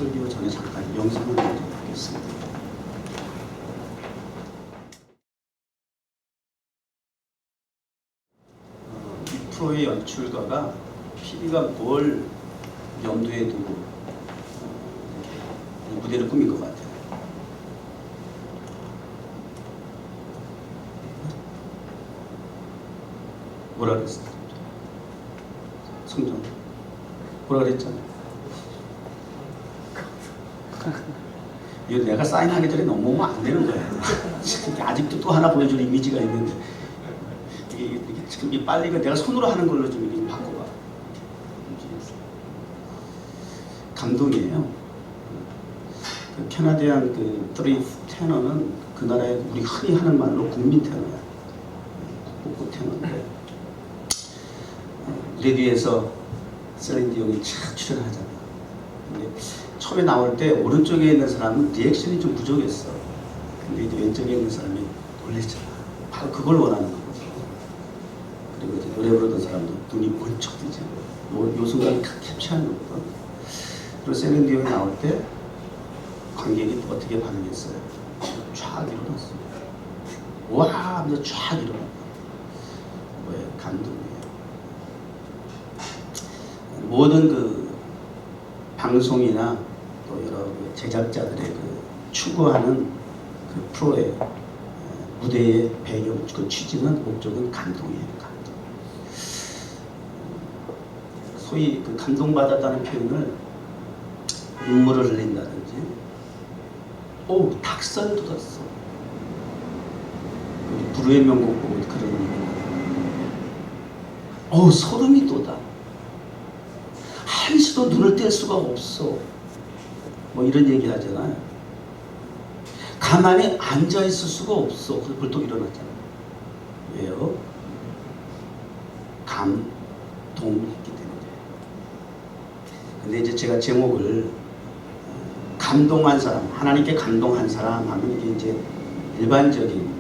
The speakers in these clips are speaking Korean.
설교 전에 잠깐 영상을 보도록 하겠습니다. 이 프로의 연출가가 PD가 뭘 염두에 두고 이 무대를 꾸민 것 같아요. 뭐라 그랬어? 성전 뭐라 그랬잖아요. 이거 내가 사인하기 전에 넘어오면 안 되는 거야. 아직도 또 하나 보여줄 이미지가 있는데 이게 지금 이 빨리 내가 손으로 하는 걸로 좀 이렇게 바꿔봐. 감동이에요. 그 캐나디안 그 트리 테너는 그 나라에 우리 흔히 하는 말로 국민 테너야. 국보 테너인데 무대 뒤에서 셀린 디온이 참 출연하잖아. 근데 처음에 나올 때 오른쪽에 있는 사람은 리액션이 좀 부족했어. 근데 이제 왼쪽에 있는 사람이 놀랬잖아. 바로 그걸 원하는 거거든. 그리고 이제 노래 부르던 사람도 눈이 번쩍 뜨지. 요 순간을 캡처하는 거거든. 그리고 셀린 디온이 나올 때 관객이 어떻게 반응했어요? 쫙 일어났어. 와! 하면서 쫙 일어났다. 왜? 감동이에요. 모든 그 방송이나 또 여러 그 제작자들의 그 추구하는 그 프로의 무대의 배경, 그 취지는 목적은 감동이에요. 감동. 소위 그 감동받았다는 표현을 눈물을 흘린다든지, 오 닭살 돋았어. 불후의 명곡 보고 그런 소름이 돋아. 한시도 눈을 뗄 수가 없어. 뭐 이런 얘기 하잖아요. 가만히 앉아 있을 수가 없어. 그래서 벌떡 일어났잖아요. 왜요? 감동했기 때문에. 근데 이제 제가 제목을 감동한 사람, 하나님께 감동한 사람 하면 이게 이제 일반적인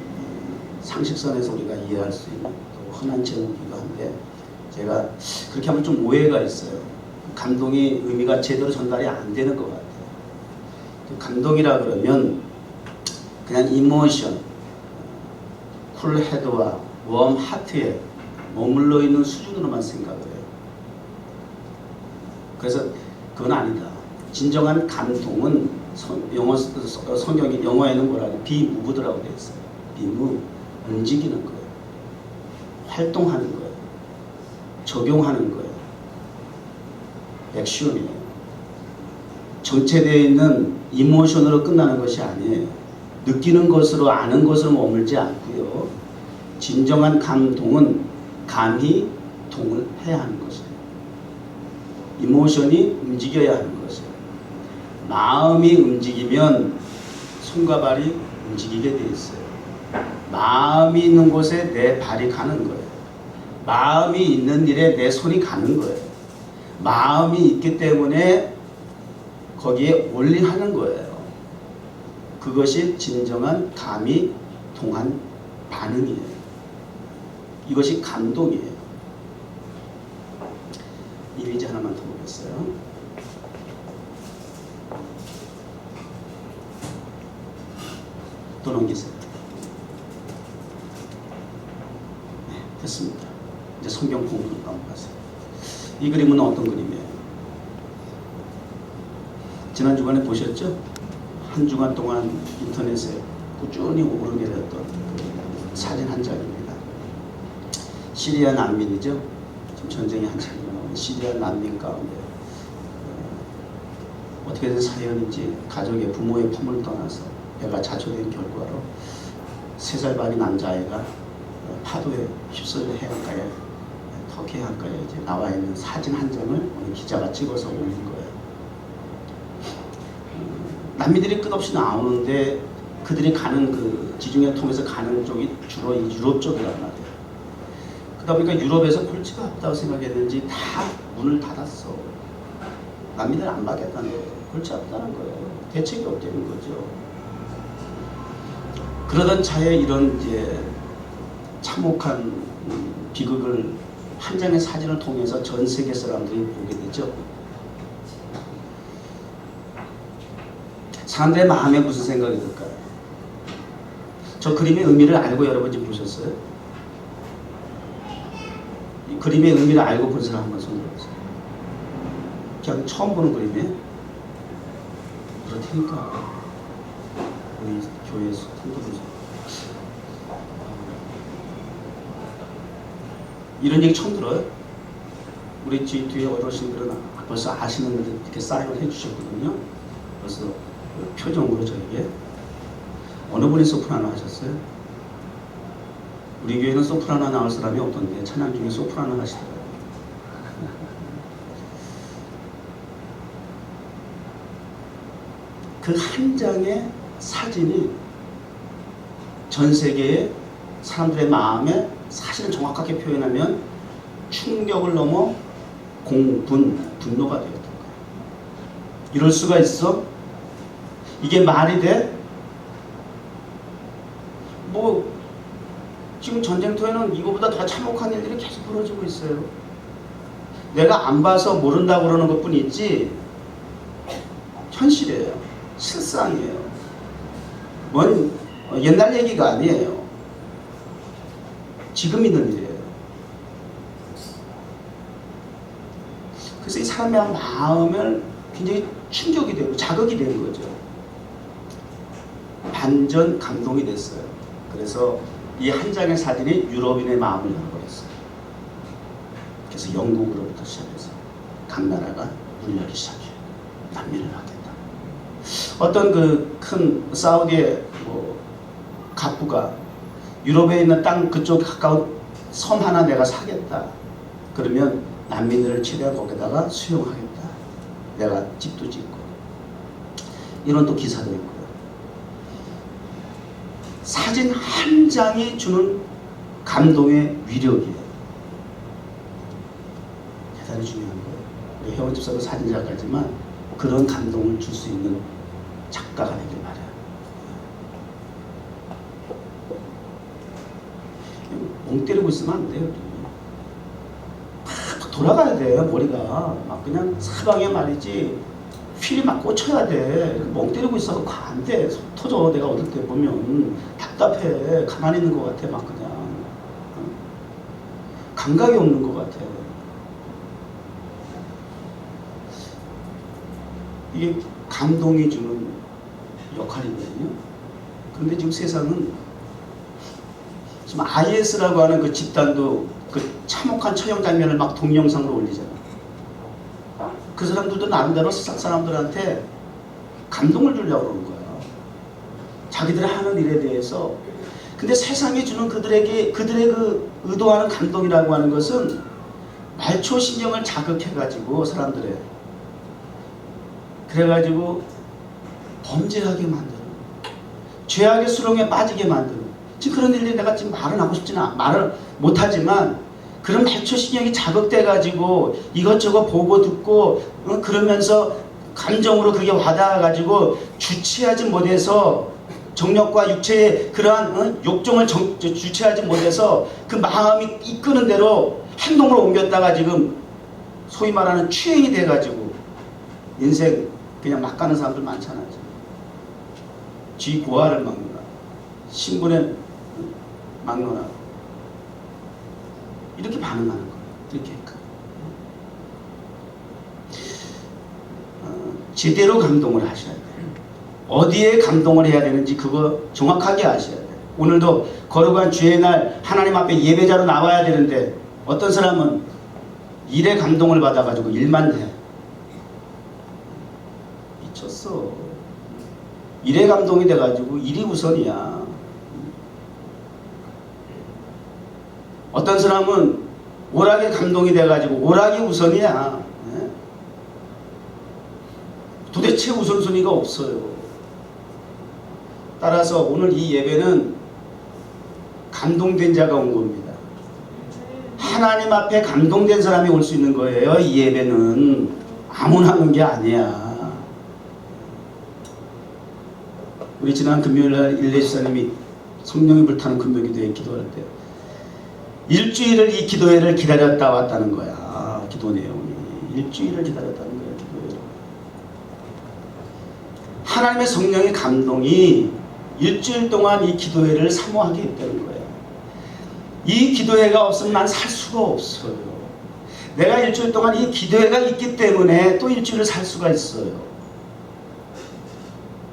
상식선에서 우리가 이해할 수 있는 또 흔한 제목이기도 한데, 제가 그렇게 하면 좀 오해가 있어요. 감동이 의미가 제대로 전달이 안 되는 것 같아요. 감동이라 그러면 그냥 이모션, 쿨헤드와 웜 하트에 머물러 있는 수준으로만 생각을 해요. 그래서 그건 아니다. 진정한 감동은 성경이 영어에는 뭐라고 비무브드라고 되어 있어요. 비무, 움직이는 거예요. 활동하는 거예요. 적용하는 거예요. 액션이에요. 정체되어 있는 이모션으로 끝나는 것이 아니에요. 느끼는 것으로 아는 것으로 머물지 않고요. 진정한 감동은 감히 동을 해야 하는 것이에요. 이모션이 움직여야 하는 것이에요. 마음이 움직이면 손과 발이 움직이게 되어 있어요. 마음이 있는 곳에 내 발이 가는 거예요. 마음이 있는 일에 내 손이 가는 거예요. 마음이 있기 때문에 거기에 올인하는 거예요. 그것이 진정한 감이 동한 반응이에요. 이것이 감동이에요. 이미지 하나만 더 보겠어요. 또 넘기세요. 네, 됐습니다. 이제 성경 공부로 넘어가세요. 이 그림은 어떤 그림이에요? 지난 주간에 보셨죠? 한 주간 동안 인터넷에 꾸준히 오르게 됐던 그 사진 한 장입니다. 시리아 난민이죠. 지금 전쟁이 한창 일어나는 시리아 난민 가운데 어떻게 된 사연인지 가족의 부모의 품을 떠나서 애가 자초된 결과로 3살 반의 남자아이가 파도에 휩쓸려 해안가에 터키 해안가에 이제 나와 있는 사진 한 장을 오늘 기자가 찍어서 올린 거예요. 난민들이 끝없이 나오는데 그들이 가는 그 지중해 통해서 가는 쪽이 주로 유럽 쪽이란 말이에요. 그러다 보니까 유럽에서 골치가 아프다고 생각했는지 다 문을 닫았어. 난민들 안 받겠다는 거예요. 골치 아프다는 거예요. 대책이 없다는 거죠. 그러던 차에 이런 이제 참혹한 비극을 한 장의 사진을 통해서 전 세계 사람들이 보게 되죠. 사람들의 마음에 무슨 생각이 들까요? 저 그림의 의미를 알고 여러분 지금 보셨어요? 이 그림의 의미를 알고 본 사람 한번 손 들어보세요. 그냥 처음 보는 그림이에요? 그렇다니까. 우리 교회에서 한두분서 이런 얘기 처음 들어요? 우리 뒤에 어르신들은 벌써 아시는 분들 이렇게 사인을 해주셨거든요. 그래서 표정으로 저에게 어느 분이 소프라노 하셨어요? 우리 교회는 소프라노 나올 사람이 없던데 찬양 중에 소프라노 하시더라고요. 그 한 장의 사진이 전 세계의 사람들의 마음에 사실을 정확하게 표현하면 충격을 넘어 분노가 되었던 거예요. 이럴 수가 있어? 이게 말이 돼? 뭐 지금 전쟁터에는 이거보다 더 참혹한 일들이 계속 벌어지고 있어요. 내가 안 봐서 모른다고 그러는 것뿐 있지 현실이에요. 실상이에요. 뭔 옛날 얘기가 아니에요. 지금 있는 일이에요. 그래서 이 사람의 마음을 굉장히 충격이 되고 자극이 되는 거죠. 반전 감동이 됐어요. 그래서 이 한 장의 사진이 유럽인의 마음을 열어버렸어요. 그래서 영국으로부터 시작해서 각 나라가 물려기 시작해요. 난민을 하겠다. 어떤 그 큰 사우디의 갑부가 유럽에 있는 땅 그쪽 가까운 섬 하나 내가 사겠다. 그러면 난민들을 최대한 거기다가 수용하겠다. 내가 집도 짓고. 이런 또 기사도 있고요. 사진 한 장이 주는 감동의 위력이에요. 대단히 중요한 거예요. 우리 혜원 집사도 사진작가지만 그런 감동을 줄 수 있는 작가가 되길 바라요. 멍 때리고 있으면 안 돼요. 막 돌아가야 돼요. 머리가 막 그냥 사방에 말이지 휠이 막 꽂혀야 돼. 멍 때리고 있어서 안 돼. 속 터져. 내가 어떨 때 보면 답답해. 가만히 있는 것 같아. 막 그냥 감각이 없는 것 같아. 이게 감동이 주는 역할이거든요. 그런데 지금 세상은 지금 IS라고 하는 그 집단도 그 참혹한 처형 장면을 막 동영상으로 올리잖아. 그 사람들도 나름대로 세상 사람들한테 감동을 주려고 그러는 거야. 자기들이 하는 일에 대해서. 근데 세상이 주는 그들의 그 의도하는 감동이라고 하는 것은 말초신경을 자극해가지고 사람들의 그래가지고 범죄하게 만드는, 죄악의 수렁에 빠지게 만드는. 지금 그런 일들이 내가 지금 말은 하고 싶지는 말을 못하지만 그런 말초신경이 자극돼가지고 이것저것 보고 듣고 그러면서 감정으로 그게 와닿아가지고 주체하지 못해서 정력과 육체의 그러한 욕정을 주체하지 못해서 그 마음이 이끄는 대로 행동으로 옮겼다가 지금 소위 말하는 추행이 돼가지고 인생 그냥 막 가는 사람들 많잖아요. 쥐 고아를 막느라, 신분에 막느라 이렇게 반응하는 거예요. 이렇게 제대로 감동을 하셔야 돼요. 어디에 감동을 해야 되는지 그거 정확하게 아셔야 돼요. 오늘도 거룩한 주의 날 하나님 앞에 예배자로 나와야 되는데 어떤 사람은 일에 감동을 받아가지고 일만 해. 미쳤어. 일에 감동이 돼가지고 일이 우선이야. 어떤 사람은 오락에 감동이 돼가지고 오락이 우선이야. 도대체 우선순위가 없어요. 따라서 오늘 이 예배는 감동된 자가 온 겁니다. 하나님 앞에 감동된 사람이 올 수 있는 거예요. 이 예배는 아무나 하는 게 아니야. 우리 지난 금요일날 일레 지사님이 성령이 불타는 금요기도에 기도할 때 일주일을 이 기도회를 기다렸다 왔다는 거야. 기도 내용이 일주일을 기다렸다는 거야. 기도회를. 하나님의 성령의 감동이 일주일 동안 이 기도회를 사모하게 했다는 거예요. 이 기도회가 없으면 난 살 수가 없어요. 내가 일주일 동안 이 기도회가 있기 때문에 또 일주일을 살 수가 있어요.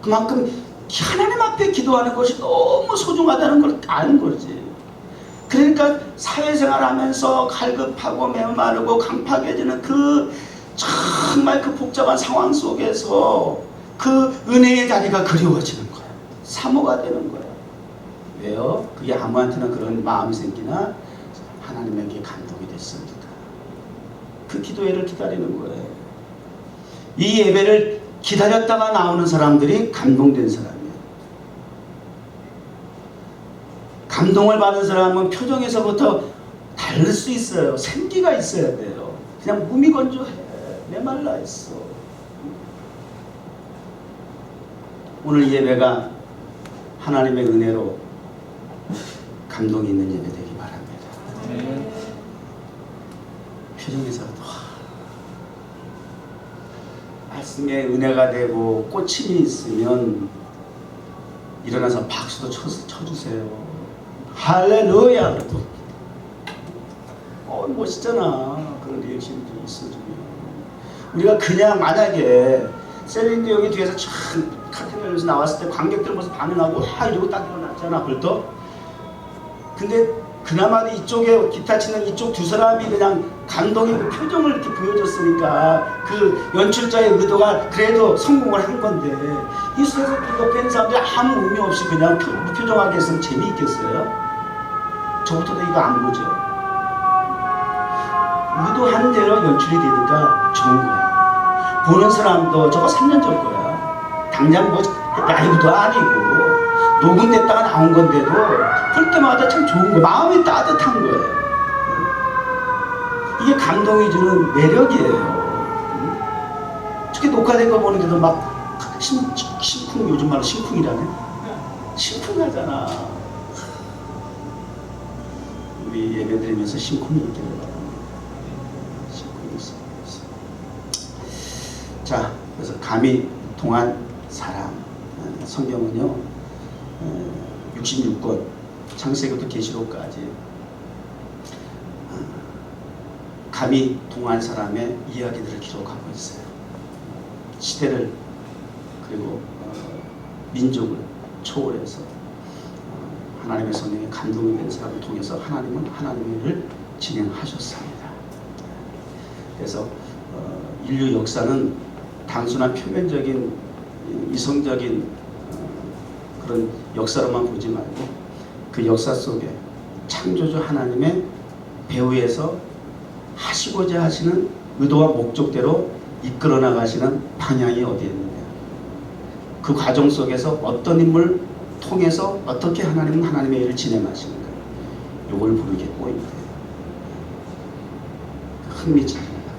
그만큼 하나님 앞에 기도하는 것이 너무 소중하다는 걸 아는 거지. 그러니까 사회생활 하면서 갈급하고 메마르고 강팍해지는 그 정말 그 복잡한 상황 속에서 그 은혜의 자리가 그리워지는 거야. 사모가 되는 거야. 왜요? 그게 아무한테나 그런 마음이 생기나? 하나님에게 감동이 됐습니다. 그 기도회를 기다리는 거예요. 이 예배를 기다렸다가 나오는 사람들이 감동된 사람이에요. 감동을 받은 사람은 표정에서부터 다를 수 있어요. 생기가 있어야 돼요. 그냥 무미건조해. 메말라 있어. 오늘 예배가 하나님의 은혜로 감동이 있는 예배 되기 바랍니다. 표정에서도 말씀에 은혜가 되고 꽂힘이 있으면 일어나서 박수도 쳐주세요. 할렐루야. 멋있잖아. 그런 리액션이 있어주면. 우리가 그냥 만약에 셀린디옹이 뒤에서 참 카트 열면서 나왔을 때 관객들 모습 반응하고 와 이러고 딱 일어났잖아. 벌떡. 근데 그나마 이쪽에 기타 치는 이쪽 두 사람이 그냥 감동의 그 표정을 이렇게 보여줬으니까 그 연출자의 의도가 그래도 성공을 한 건데 이 수에서 옆에 있는 사람들이 아무 의미 없이 그냥 무표정하게 했으면 재미있겠어요? 저부터도 이거 안 보죠. 의도한 대로 연출이 되니까 좋은 거야. 보는 사람도 저거 3년 전 거야. 당장 뭐 라이브도 아니고 녹음됐다가 나온 건데도 볼 때마다 참 좋은 거야. 마음이 따뜻한 거예요. 이게 감동이 주는 매력이에요. 특히 녹화된 거 보는데도 막 심쿵, 요즘 말로 심쿵이라네. 심쿵하잖아. 우리 예배 드리면서 심쿵이 있기를 바랍니다. 심쿵이 있어요. 자, 그래서 감히 통한 사람. 성경은요, 66권, 창세기부터 계시록까지 감히 통한 사람의 이야기들을 기록하고 있어요. 시대를 그리고 민족을 초월해서 하나님의 성령에 감동이 된 사람을 통해서 하나님은 하나님의 일을 진행하셨습니다. 그래서 인류 역사는 단순한 표면적인 이성적인 그런 역사로만 보지 말고 그 역사 속에 창조주 하나님의 배후에서 하시고자 하시는 의도와 목적대로 이끌어 나가시는 방향이 어디에 있느냐, 그 과정 속에서 어떤 인물을 통해서 어떻게 하나님은 하나님의 일을 진행하시는가, 요걸 보는 게 포인트예요. 흥미진진하다.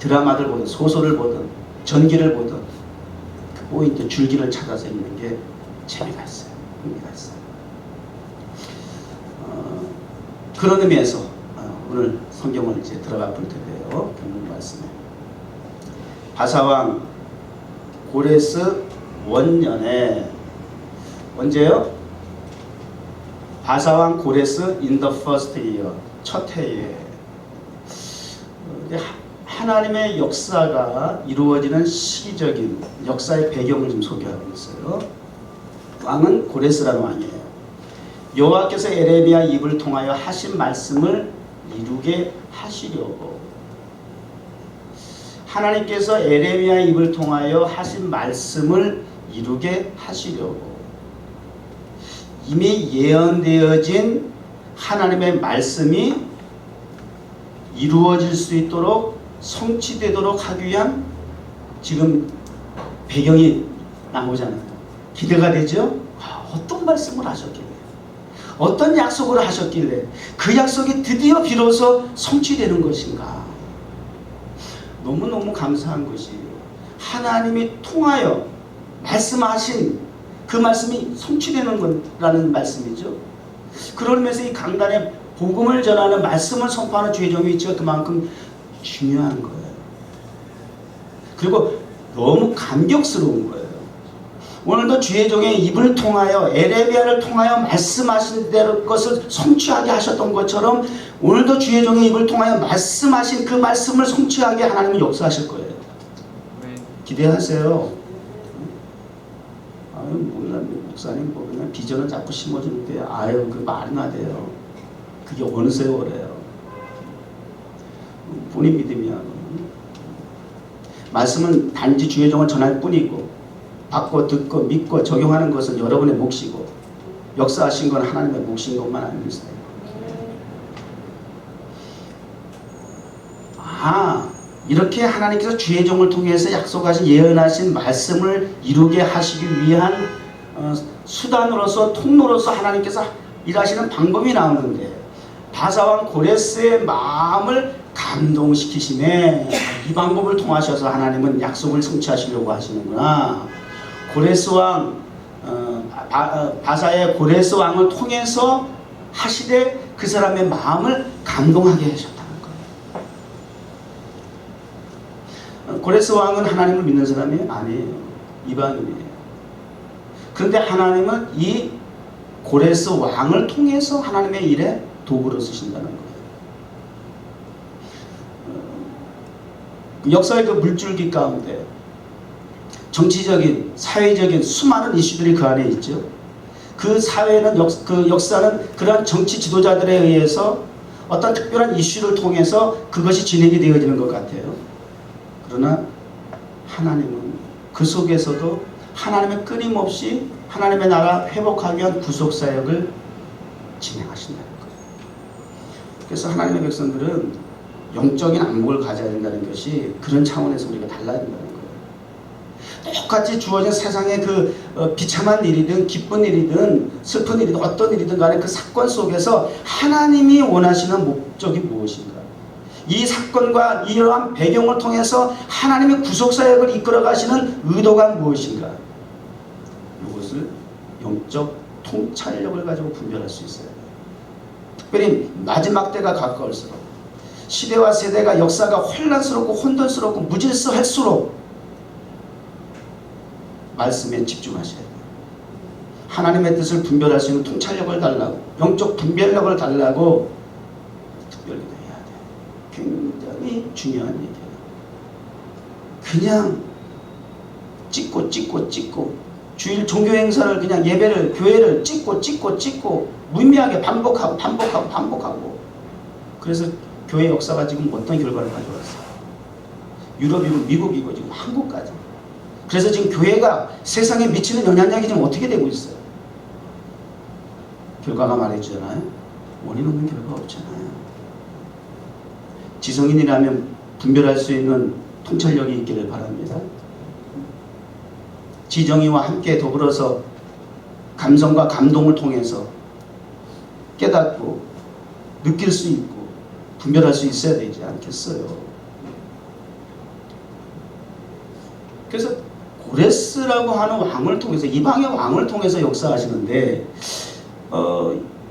드라마를 보든 소설을 보든 전기를 보든 그 포인트 줄기를 찾아서 읽는 게 재미가 있어요. 흥미가 있어요. 그런 의미에서 오늘 성경을 이제 들어가 볼 텐데요. 본문 말씀에 바사왕 고레스 원년에, 언제요? 바사왕 고레스 in the first year, 첫 해에 하나님의 역사가 이루어지는 시기적인 역사의 배경을 좀 소개하고 있어요. 왕은 고레스라는 왕이에요. 여호와께서 에레미야 입을 통하여 하신 말씀을 이루게 하시려고, 하나님께서 에레미야 입을 통하여 하신 말씀을 이루게 하시려고 이미 예언되어진 하나님의 말씀이 이루어질 수 있도록 성취되도록 하기 위한 지금 배경이 나오잖아요. 기대가 되죠? 어떤 말씀을 하셨길래, 어떤 약속을 하셨길래 그 약속이 드디어 비로소 성취되는 것인가. 너무너무 감사한 것이 하나님이 통하여 말씀하신 그 말씀이 성취되는 거라는 말씀이죠. 그러면서 이 강단에 복음을 전하는 말씀을 선포하는 주의 종의 위치가 그만큼 중요한 거예요. 그리고 너무 감격스러운 거예요. 오늘도 주의 종의 입을 통하여 에레미야를 통하여 말씀하신 대로 것을 성취하게 하셨던 것처럼 오늘도 주의 종의 입을 통하여 말씀하신 그 말씀을 성취하게 하나님은 역사하실 거예요. 기대하세요. 아유, 몰라, 목사님 뭐 그냥 비전을 자꾸 심어주는데 아유 그 말이나 돼요. 그게 어느 세월이에요. 본인 믿음이야. 말씀은 단지 주의 종을 전할 뿐이고 받고 듣고 믿고 적용하는 것은 여러분의 몫이고 역사하신 건 하나님의 몫인 것만 아닙니다. 이렇게 하나님께서 주의 종을 통해서 약속하신 예언하신 말씀을 이루게 하시기 위한 수단으로서 통로로서 하나님께서 일하시는 방법이 나오는데 바사왕 고레스의 마음을 감동시키심에 이 방법을 통하셔서 하나님은 약속을 성취하시려고 하시는구나. 고레스 왕 바사의 고레스 왕을 통해서 하시되 그 사람의 마음을 감동하게 하셨다는 거예요. 고레스 왕은 하나님을 믿는 사람이 아니에요. 이방인이에요. 그런데 하나님은 이 고레스 왕을 통해서 하나님의 일에 도구로 쓰신다는 거예요. 역사의 그 물줄기 가운데 정치적인, 사회적인 수많은 이슈들이 그 안에 있죠. 그 사회는, 그 역사는 그러한 정치 지도자들에 의해서 어떤 특별한 이슈를 통해서 그것이 진행이 되어지는 것 같아요. 그러나 하나님은 그 속에서도 하나님의 끊임없이 하나님의 나라 회복하기 위한 구속사역을 진행하신다는 거예요. 그래서 하나님의 백성들은 영적인 안목을 가져야 된다는 것이 그런 차원에서 우리가 달라야 된다는 거예요. 똑같이 주어진 세상의 그 비참한 일이든 기쁜 일이든 슬픈 일이든 어떤 일이든 간에 그 사건 속에서 하나님이 원하시는 목적이 무엇인가? 이 사건과 이러한 배경을 통해서 하나님의 구속사역을 이끌어 가시는 의도가 무엇인가? 이것을 영적 통찰력을 가지고 분별할 수 있어요. 특별히 마지막 때가 가까울수록 시대와 세대가 역사가 혼란스럽고 혼돈스럽고 무질서할수록 말씀에 집중하셔야 돼요. 하나님의 뜻을 분별할 수 있는 통찰력을 달라고, 영적 분별력을 달라고 특별히 해야 돼요. 굉장히 중요한 얘기예요. 그냥 찍고 주일 종교 행사를 그냥 예배를 교회를 찍고 무의미하게 반복하고 그래서 교회 역사가 지금 어떤 결과를 가져왔어요? 유럽이고 미국이고 지금 한국까지. 그래서 지금 교회가 세상에 미치는 영향력이 지금 어떻게 되고 있어요? 결과가 말해주잖아요. 원인 없는 결과가 없잖아요. 지성인이라면 분별할 수 있는 통찰력이 있기를 바랍니다. 지정이와 함께 더불어서 감성과 감동을 통해서 깨닫고 느낄 수 있고 분별할 수 있어야 되지 않겠어요? 그래서 고레스라고 하는 왕을 통해서, 이방의 왕을 통해서 역사하시는데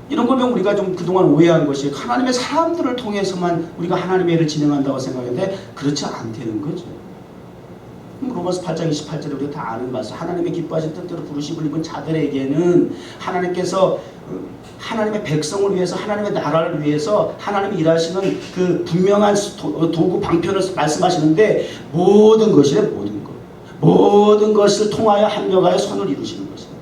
이런 걸 보면 우리가 좀 그동안 오해한 것이 하나님의 사람들을 통해서만 우리가 하나님의 일을 진행한다고 생각했는데 그렇지 않다는 거죠. 로마서 8장 28절에 우리가 다 아는 말씀, 하나님의 기뻐하신 뜻대로 부르심을 입은 자들에게는 하나님께서 하나님의 백성을 위해서, 하나님의 나라를 위해서 하나님이 일하시는 그 분명한 도구 방편을 말씀하시는데 모든 것이래. 모든 것을 통하여 합력하여 선을 이루시는 것이에요.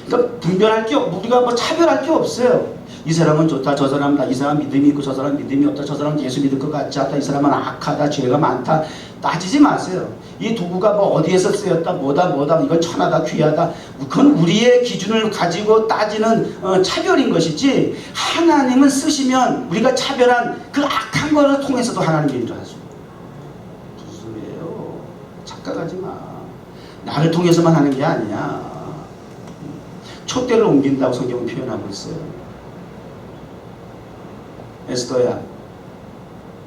그러니까 분별할 게, 우리가 뭐 차별할 게 없어요. 이 사람은 좋다, 저 사람은 이 사람 믿음이 있고 저 사람 믿음이 없다, 저 사람은 예수 믿을 것 같지 않다, 이 사람은 악하다, 죄가 많다, 따지지 마세요. 이 도구가 뭐 어디에서 쓰였다, 뭐다, 이건 천하다, 귀하다, 그건 우리의 기준을 가지고 따지는 차별인 것이지, 하나님은 쓰시면 우리가 차별한 그 악한 것을 통해서도 하나님의 일을 하죠. 무슨 소리예요? 착각하지 마. 나를 통해서만 하는 게 아니야. 촛대를 옮긴다고 성경은 표현하고 있어요. 에스더야,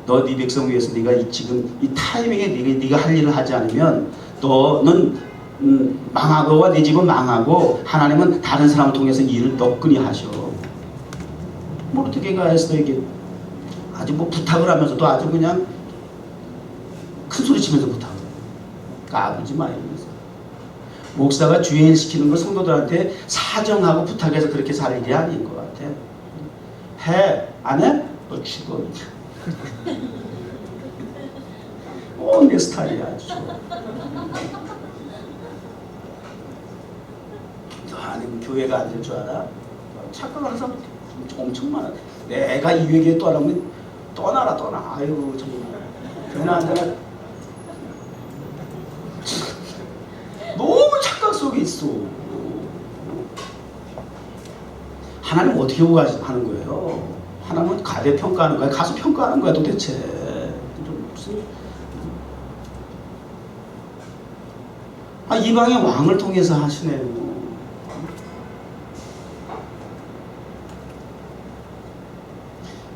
너 네 백성 위해서 네가 지금 이 타이밍에 네가 할 일을 하지 않으면 너는 망하고, 너와 네 집은 망하고 하나님은 다른 사람을 통해서 일을 너끈히 하셔. 모르드게가 에스더에게 아주 뭐 부탁을 하면서도 아주 그냥 큰 소리 치면서 부탁을 해. 까불지 마 이러면서. 목사가 주일 시키는 걸 성도들한테 사정하고 부탁해서 그렇게 살 일이 아닌 것 같아. 해? 안 해? 너 죽어. 내 스타일이야 아주. 아니면 교회가 안 될 줄 알아? 착각하는 사람 엄청 많아. 내가 이 얘기에 떠나면 떠나라 떠나. 아유 정말. 교회는 안 되나? 너무 착각 속에 있어. 하나님 어떻게 오고 하는 거예요? 하나님은 가대 평가하는 거야? 가수 평가하는 거야 도대체? 무슨 이방의 왕을 통해서 하시네요.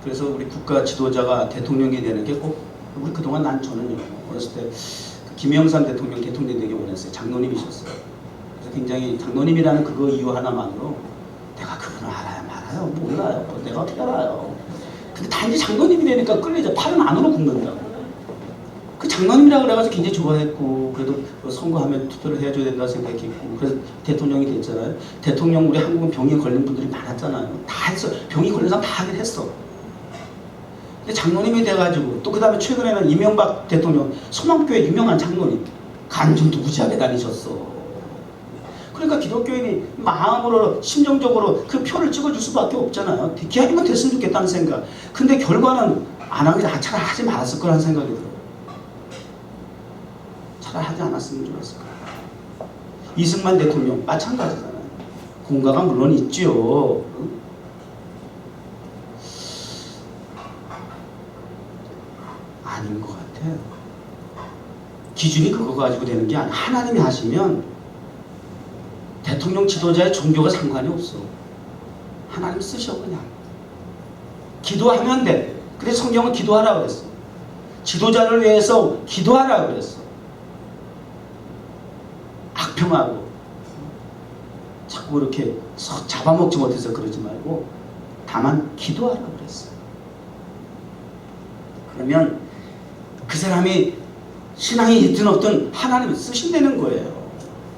그래서 우리 국가 지도자가 대통령이 되는 게 꼭 우리 그동안 저는 어렸을 때 김영삼 대통령 되기 원했어요. 장로님이셨어요. 그래서 굉장히 장로님이라는 그거 이유 하나만으로 내가 그분을 알아요 말아요? 몰라요. 내가 어떻게 알아요? 근데 단지 장로님이 되니까 끌리죠. 팔은 안으로 굽는다고. 그 장로님이라고 그래가지고 굉장히 좋아했고, 그래도 선거하면 투표를 해줘야 된다 생각했고, 그래서 대통령이 됐잖아요. 대통령 우리 한국은 병이 걸린 분들이 많았잖아요. 다 했어. 병이 걸린 사람 다 하긴 했어. 근데 장로님이 돼가지고, 또 그 다음에 최근에는 이명박 대통령 소망교회 유명한 장로님 간증도 무지하게 다니셨어. 그러니까 기독교인이 마음으로 심정적으로 그 표를 찍어줄 수밖에 없잖아요. 기왕이면 됐으면 좋겠다는 생각. 근데 결과는 안 하는 게 차라리 하지 말았을 거라는 생각이 들어요. 차라리 하지 않았으면 좋았을 거예요. 이승만 대통령 마찬가지잖아요. 공과가 물론 있죠. 아닌 것 같아요. 기준이 그거 가지고 되는 게 아니야. 하나님이 하시면 대통령 지도자의 종교가 상관이 없어. 하나님 쓰셔 그냥. 기도하면 돼. 그래서 성경은 기도하라고 그랬어. 지도자를 위해서 기도하라고 그랬어. 악평하고 자꾸 이렇게 잡아먹지 못해서 그러지 말고 다만 기도하라고 그랬어. 그러면 그 사람이 신앙이 있든 없든 하나님을 쓰신다는 거예요.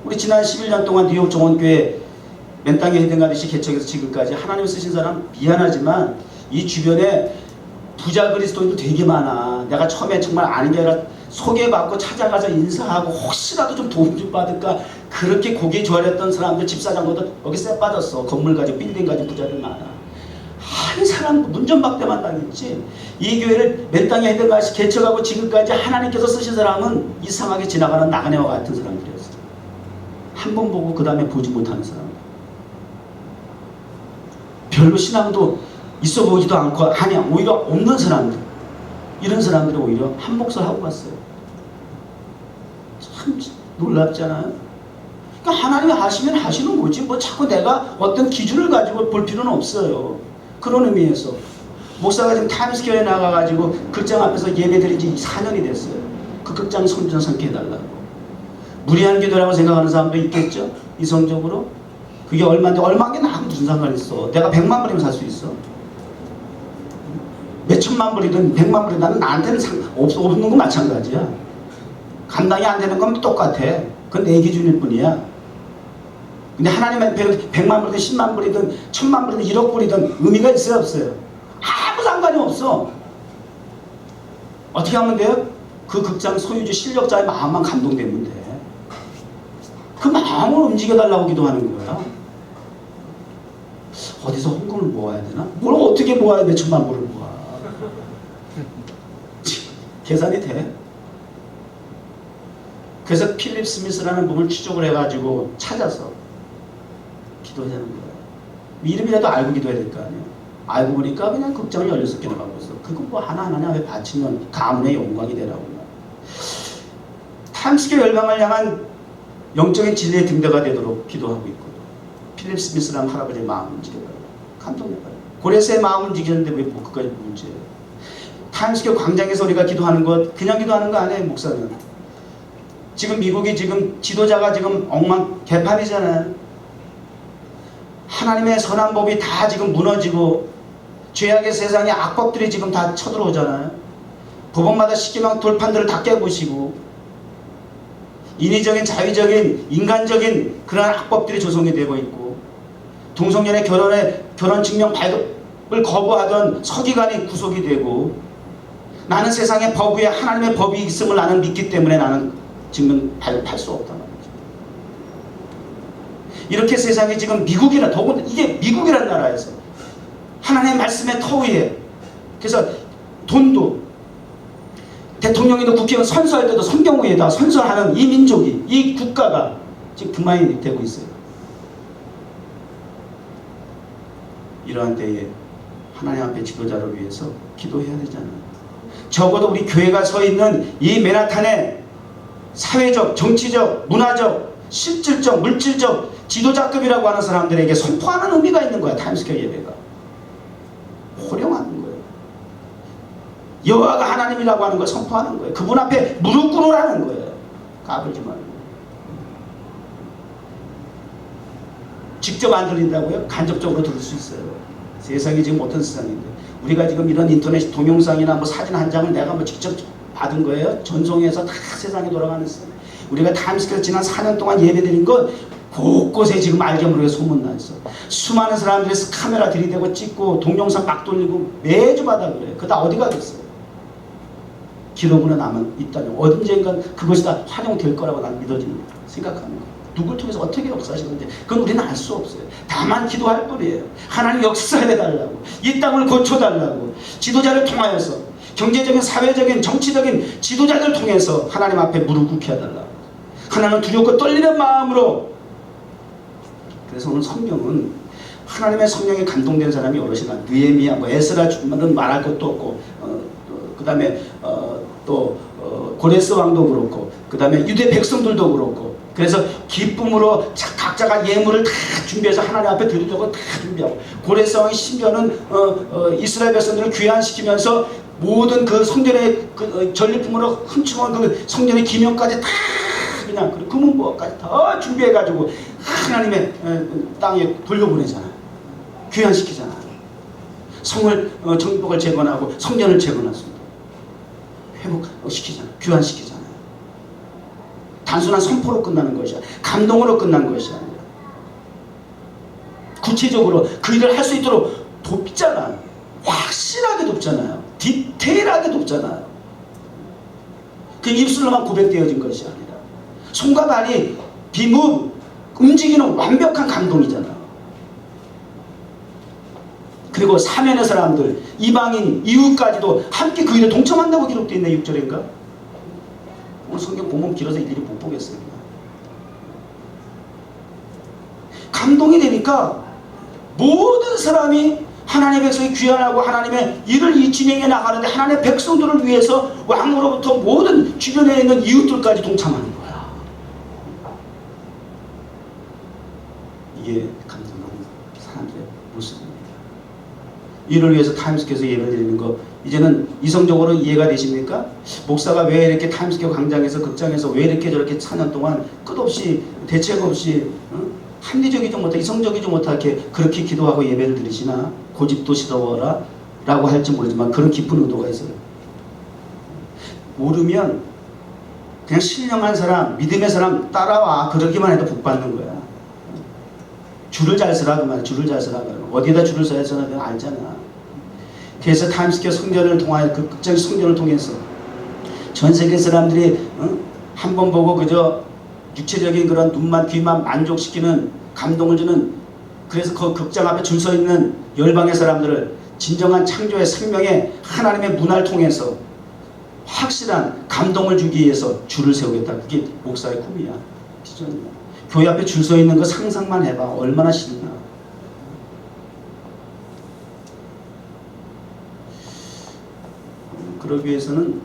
우리 지난 11년 동안 뉴욕 정원교회 맨 땅에 헤딩하듯이 개척해서 지금까지 하나님 쓰신 사람 미안하지만 이 주변에 부자 그리스도인도 되게 많아. 내가 처음에 정말 아는 게 아니라 소개받고 찾아가서 인사하고 혹시라도 좀 도움 좀 받을까 그렇게 고개 조아렸던 사람들 집사장보다 여기 쎄 빠졌어. 건물 가지고 빌딩 가지고 부자들 많아. 한 사람 문전박대만 당했지. 이 교회를 맨 땅에 헤딩하듯이 개척하고 지금까지 하나님께서 쓰신 사람은 이상하게 지나가는 나그네와 같은 사람들이었어. 한 번 보고 그 다음에 보지 못하는 사람. 별로 신앙도 있어 보이지도 않고 아니야 오히려 없는 사람들. 이런 사람들이 오히려 한 몫을 하고 갔어요. 참 놀랍잖아요. 그러니까 하나님이 하시면 하시는 거지. 뭐 자꾸 내가 어떤 기준을 가지고 볼 필요는 없어요. 그런 의미에서 목사가 지금 타임스퀘어에 나가가지고 극장 앞에서 예배드린 지 4년이 됐어요. 그 극장 성전성케 해달라고. 무리한 기도라고 생각하는 사람도 있겠죠? 이성적으로. 그게 얼마인데 얼마인 게 나하고 무슨 상관이 있어. 내가 100만 불이면 살 수 있어. 몇 천만 불이든 100만 불이든 나한테는 없는 건 마찬가지야. 감당이 안 되는 건 똑같아. 그건 내 기준일 뿐이야. 근데 하나님한테 100만 불이든 10만 불이든 1000만 불이든 1억 불이든 의미가 있어요 없어요? 아무 상관이 없어. 어떻게 하면 돼요? 그 극장 소유주 실력자의 마음만 감동되면 돼. 그 마음을 움직여달라고 기도하는 거야. 어디서 헌금을 모아야 되나? 뭘 어떻게 모아야 몇 천만 불을 모아. 계산이 돼? 그래서 필립 스미스라는 분을 추적을 해가지고 찾아서 기도하는 거야. 이름이라도 알고 기도해야 될 거 아니야. 알고 보니까 그냥 극장이 16개나 갖고 있어. 그거 뭐 하나하나 왜 바치면 가문의 영광이 되라고. 타임스퀘어 열방을 향한 영적인 진리의 등대가 되도록 기도하고 있고, 필립 스미스라는 할아버지의 마음을 움직여봐요. 감동해봐요. 고레스의 마음을 움직이는데 왜 그까지 문제예요? 타임스퀘어 광장에서 우리가 기도하는 것 그냥 기도하는 거 아니에요. 목사는 지금 미국이 지금 지도자가 지금 엉망개판이잖아요. 하나님의 선한 법이 다 지금 무너지고 죄악의 세상에 악법들이 지금 다 쳐들어오잖아요. 법원마다 십계명 돌판들을 다 깨부시고 인위적인 자위적인 인간적인 그런 악법들이 조성이 되고 있고, 동성연애 결혼 증명 발급을 거부하던 서기관이 구속이 되고, 나는 세상에 법 위에 하나님의 법이 있음을 나는 믿기 때문에 나는 증명 발급할 수 없단 말이죠. 이렇게 세상이 지금 미국이라, 더군다나 이게 미국이라는 나라에서 하나님의 말씀의 터 위에, 그래서 돈도 대통령이도 국회의원 선서할 때도 성경 위에다 선서하는 이 민족이, 이 국가가 지금 불만이 되고 있어요. 이러한 때에 하나님 앞에 지도자를 위해서 기도해야 되잖아요. 적어도 우리 교회가 서 있는 이 맨하탄의 사회적, 정치적, 문화적, 실질적, 물질적 지도자급이라고 하는 사람들에게 선포하는 의미가 있는 거야. 타임스퀘어 예배가 호령하는 거예요. 여호와가 하나님이라고 하는 걸 선포하는 거예요. 그분 앞에 무릎 꿇으라는 거예요. 까불지 말고. 직접 안 들린다고요? 간접적으로 들을 수 있어요. 세상이 지금 어떤 세상인데, 우리가 지금 이런 인터넷 동영상이나 뭐 사진 한 장을 내가 뭐 직접 받은 거예요? 전송해서 다 세상에 돌아가는 세상. 우리가 타임스퀘어 지난 4년 동안 예배드린 건 곳곳에 지금 알게 모르게 소문나 있어. 수많은 사람들이 카메라 들이대고 찍고 동영상 막 돌리고 매주마다 그래. 그거 다 어디 가겠어요? 기록으로 남은 있다면 언젠간 그것이 다 활용될 거라고 난 믿어집니다. 생각하는 거. 누굴 통해서 어떻게 역사하시는지 그건 우리는 알 수 없어요. 다만 기도할 뿐이에요. 하나님 역사해달라고, 이 땅을 고쳐달라고, 지도자를 통하여서 경제적인, 사회적인, 정치적인 지도자들 통해서 하나님 앞에 무릎 꿇게 해달라고, 하나님 두렵고 떨리는 마음으로. 그래서 오늘 성경은 하나님의 성령에 감동된 사람이 여럿이나, 느헤미야, 뭐 에스라는 말할 것도 없고, 그 다음에 고레스 왕도 그렇고, 그 다음에 유대 백성들도 그렇고, 그래서 기쁨으로 각자가 예물을 다 준비해서 하나님 앞에 드리려고 다 준비하고, 고레스 왕의 심지어는 이스라엘 백성들을 귀환시키면서 모든 그 성전의 그 전리품으로 훔쳐온 그 성전의 기명까지 다 그냥 금은보화까지 다 준비해가지고 하나님의 땅에 돌려보내잖아요. 귀환시키잖아요. 성을 정복을 재건하고 성전을 재건했습니다. 회복시키잖아요. 귀환시키잖아요. 단순한 선포로 끝나는 것이 아니라, 감동으로 끝난 것이 아니라 구체적으로 그 일을 할 수 있도록 돕잖아요. 확실하게 돕잖아요. 디테일하게 돕잖아요. 그 입술로만 고백되어진 것이 아니라 손과 발이 비무 움직이는 완벽한 감동이잖아요. 그리고 사면의 사람들, 이방인, 이웃까지도 함께 그 일에 동참한다고 기록되어 있네. 6절인가? 오늘 성경 본문 길어서 일일이 못 보겠어요. 감동이 되니까 모든 사람이 하나님의 백성이 귀환하고 하나님의 일을 진행해 나가는데, 하나님의 백성들을 위해서 왕으로부터 모든 주변에 있는 이웃들까지 동참하는 거야. 이게 감동하는 사람들의 모습입니다. 이를 위해서 타임스퀘어에서 예배를 드리는 거 이제는 이성적으로 이해가 되십니까? 목사가 왜 이렇게 타임스퀘어 광장에서, 극장에서 왜 이렇게 저렇게 4년 동안 끝없이 대책 없이 합리적이지 못하게, 이성적이지 못하게 그렇게 기도하고 예배를 드리시나? 고집도 시더워라 라고 할지 모르지만 그런 깊은 의도가 있어요. 모르면 그냥 신령한 사람, 믿음의 사람 따라와. 그러기만 해도 복 받는 거야. 줄을 잘 서라 그 말. 줄을 잘 서라. 어디에다 줄을 서야 되나 알잖아. 그래서 타임스퀘어 성전을 통하여, 그 극장 성전을 통해서 전 세계 사람들이 한 번 보고 그저 육체적인 그런 눈만 귀만 만족시키는, 감동을 주는, 그래서 그 극장 앞에 줄 서 있는 열방의 사람들을 진정한 창조의 생명의 하나님의 문화를 통해서 확실한 감동을 주기 위해서 줄을 세우겠다. 그게 목사의 꿈이야. 비전이야. 교회 앞에 줄 서 있는 거 상상만 해봐. 얼마나 싫나. 그러기 위해서는